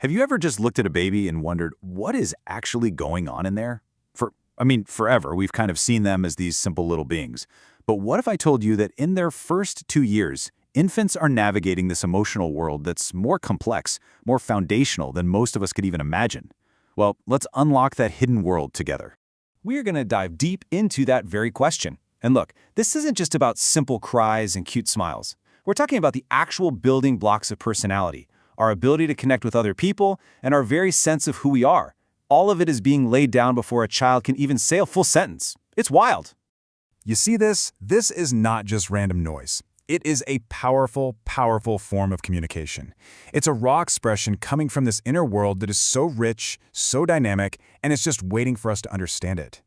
Have you ever just looked at a baby and wondered what is actually going on in there? Forever, we've kind of seen them as these simple little beings. But what if I told you that in their first 2 years, infants are navigating this emotional world that's more complex, more foundational than most of us could even imagine? Well, let's unlock that hidden world together. We're going to dive deep into that very question. And look, this isn't just about simple cries and cute smiles. We're talking about the actual building blocks of personality, our ability to connect with other people, and our very sense of who we are. All of it is being laid down before a child can even say a full sentence. It's wild. You see this? This is not just random noise. It is a powerful, powerful form of communication. It's a raw expression coming from this inner world that is so rich, so dynamic, and it's just waiting for us to understand it.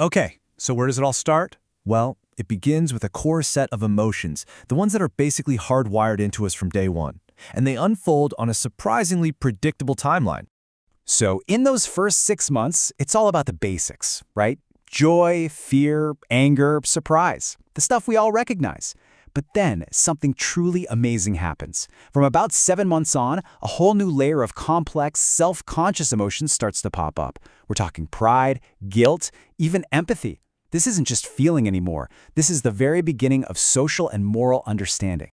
Okay, so where does it all start? Well, it begins with a core set of emotions, the ones that are basically hardwired into us from day one, and they unfold on a surprisingly predictable timeline. So in those first 6 months, it's all about the basics, right? Joy, fear, anger, surprise, the stuff we all recognize. But then something truly amazing happens. From about 7 months on, a whole new layer of complex, self-conscious emotions starts to pop up. We're talking pride, guilt, even empathy. This isn't just feeling anymore. This is the very beginning of social and moral understanding.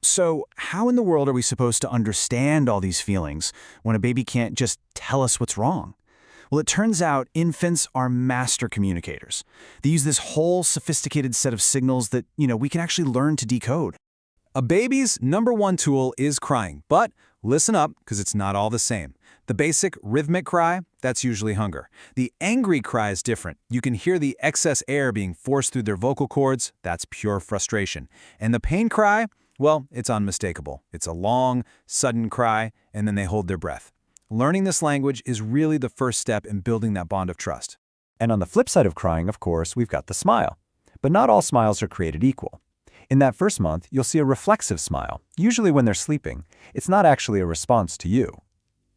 So how in the world are we supposed to understand all these feelings when a baby can't just tell us what's wrong? Well, it turns out infants are master communicators. They use this whole sophisticated set of signals that, we can actually learn to decode. A baby's #1 tool is crying, but listen up, because it's not all the same. The basic rhythmic cry, that's usually hunger. The angry cry is different. You can hear the excess air being forced through their vocal cords. That's pure frustration. And the pain cry, well, it's unmistakable. It's a long, sudden cry, and then they hold their breath. Learning this language is really the first step in building that bond of trust. And on the flip side of crying, of course, we've got the smile. But not all smiles are created equal. In that first month, you'll see a reflexive smile, usually when they're sleeping. It's not actually a response to you.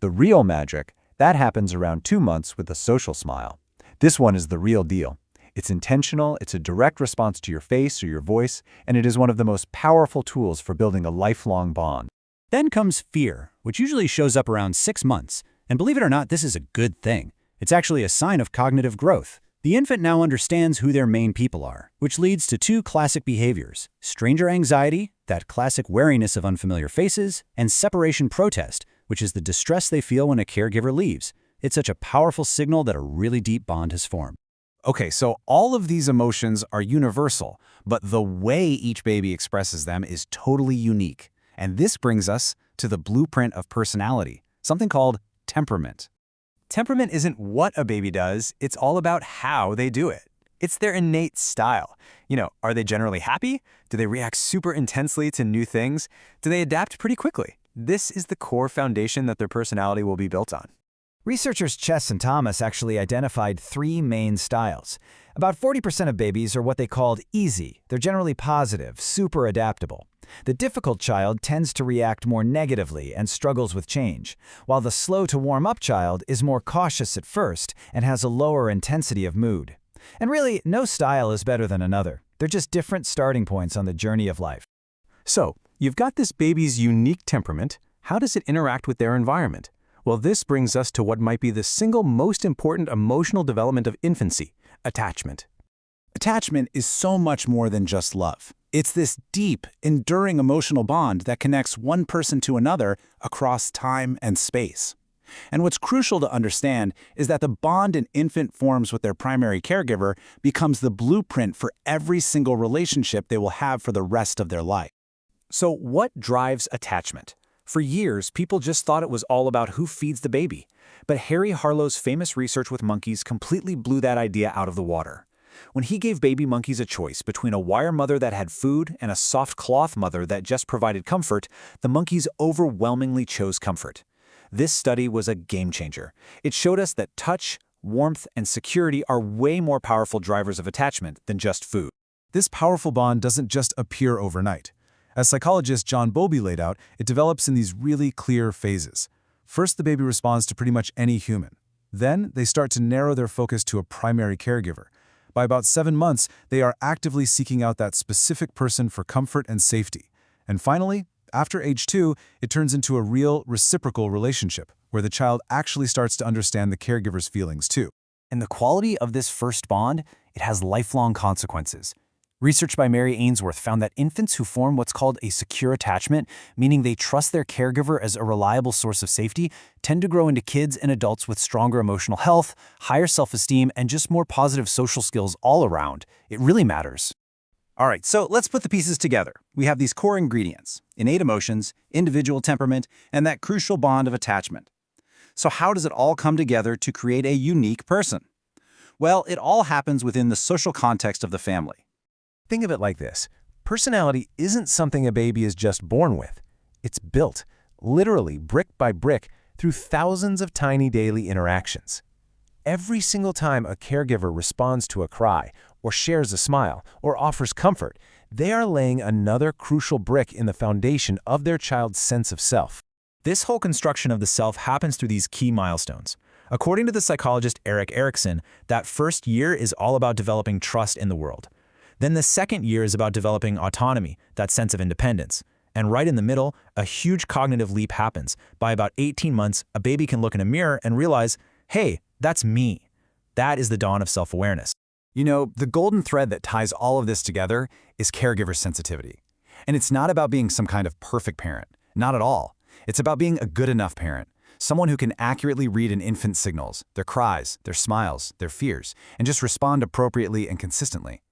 The real magic, that happens around 2 months with a social smile. This one is the real deal. It's intentional, it's a direct response to your face or your voice, and it is one of the most powerful tools for building a lifelong bond. Then comes fear, which usually shows up around 6 months. And believe it or not, this is a good thing. It's actually a sign of cognitive growth. The infant now understands who their main people are, which leads to 2 classic behaviors: stranger anxiety, that classic wariness of unfamiliar faces, and separation protest, which is the distress they feel when a caregiver leaves. It's such a powerful signal that a really deep bond has formed. Okay, so all of these emotions are universal, but the way each baby expresses them is totally unique. And this brings us to the blueprint of personality, something called temperament. Temperament isn't what a baby does, it's all about how they do it. It's their innate style. Are they generally happy? Do they react super intensely to new things? Do they adapt pretty quickly? This is the core foundation that their personality will be built on. Researchers Chess and Thomas actually identified 3 main styles. About 40% of babies are what they called easy. They're generally positive, super adaptable. The difficult child tends to react more negatively and struggles with change, while the slow-to-warm-up child is more cautious at first and has a lower intensity of mood. And really, no style is better than another. They're just different starting points on the journey of life. So, you've got this baby's unique temperament. How does it interact with their environment? Well, this brings us to what might be the single most important emotional development of infancy: attachment. Attachment is so much more than just love. It's this deep, enduring emotional bond that connects one person to another across time and space. And what's crucial to understand is that the bond an infant forms with their primary caregiver becomes the blueprint for every single relationship they will have for the rest of their life. So what drives attachment? For years, people just thought it was all about who feeds the baby. But Harry Harlow's famous research with monkeys completely blew that idea out of the water. When he gave baby monkeys a choice between a wire mother that had food and a soft cloth mother that just provided comfort, the monkeys overwhelmingly chose comfort. This study was a game changer. It showed us that touch, warmth, and security are way more powerful drivers of attachment than just food. This powerful bond doesn't just appear overnight. As psychologist John Bowlby laid out, it develops in these really clear phases. First, the baby responds to pretty much any human. Then, they start to narrow their focus to a primary caregiver. By about 7 months, they are actively seeking out that specific person for comfort and safety. And finally, After age 2, it turns into a real, reciprocal relationship, where the child actually starts to understand the caregiver's feelings too. And the quality of this first bond, it has lifelong consequences. Research by Mary Ainsworth found that infants who form what's called a secure attachment, meaning they trust their caregiver as a reliable source of safety, tend to grow into kids and adults with stronger emotional health, higher self-esteem, and just more positive social skills all around. It really matters. All right, so let's put the pieces together. We have these core ingredients: innate emotions, individual temperament, and that crucial bond of attachment. So how does it all come together to create a unique person? Well, it all happens within the social context of the family. Think of it like this. Personality isn't something a baby is just born with. It's built, literally brick by brick, through thousands of tiny daily interactions. Every single time a caregiver responds to a cry, or shares a smile, or offers comfort, they are laying another crucial brick in the foundation of their child's sense of self. This whole construction of the self happens through these key milestones. According to the psychologist Erik Erikson, that first year is all about developing trust in the world. Then the second year is about developing autonomy, that sense of independence. And right in the middle, a huge cognitive leap happens. By about 18 months, a baby can look in a mirror and realize, hey, that's me. That is the dawn of self-awareness. You know, the golden thread that ties all of this together is caregiver sensitivity. And it's not about being some kind of perfect parent. Not at all. It's about being a good enough parent. Someone who can accurately read an infant's signals, their cries, their smiles, their fears, and just respond appropriately and consistently.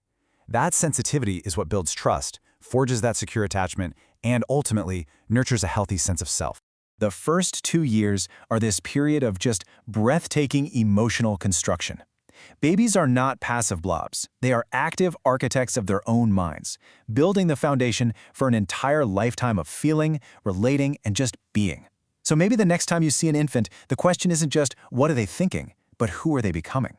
That sensitivity is what builds trust, forges that secure attachment, and ultimately nurtures a healthy sense of self. The first 2 years are this period of just breathtaking emotional construction. Babies are not passive blobs. They are active architects of their own minds, building the foundation for an entire lifetime of feeling, relating, and just being. So maybe the next time you see an infant, the question isn't just, what are they thinking, but who are they becoming?